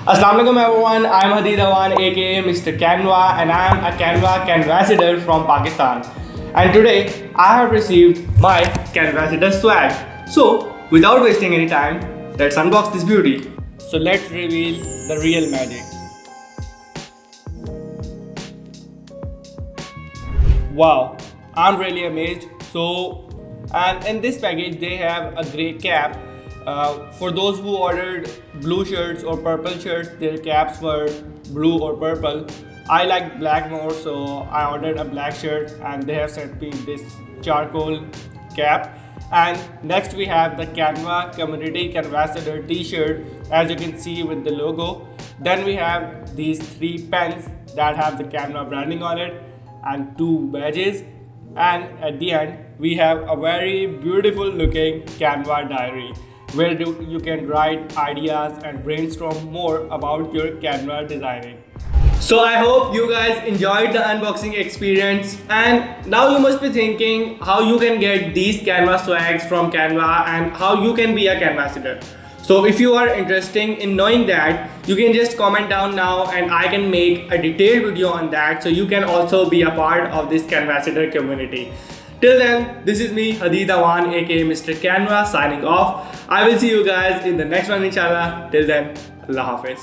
Assalamualaikum everyone, I'm Hadi Dhawan aka Mr. Canva and I'm a Canva Canvassador from Pakistan. And today I have received my Canvassador swag. So without wasting any time, let's unbox this beauty. So let's reveal the real magic. Wow, I'm really amazed. And in this package they have a grey cap. For those who ordered blue shirts or purple shirts, their caps were blue or purple. I like black more, so I ordered a black shirt and they have sent me this charcoal cap. And next we have the Canva Community Canvassador t-shirt, as you can see with the logo. Then we have these 3 pens that have the Canva branding on it and 2 badges. And at the end we have a very beautiful looking Canva diary where you can write ideas and brainstorm more about your Canva designing. So I hope you guys enjoyed the unboxing experience, and now you must be thinking how you can get these Canva swags from Canva and how you can be a Canvassador. So if you are interested in knowing that, you can just comment down now and I can make a detailed video on that, so you can also be a part of this Canvassador community. Till then, this is me, Hadi Dhawan aka Mr. Canva, signing off. I will see you guys in the next one inshallah. Till then, Allah Hafiz.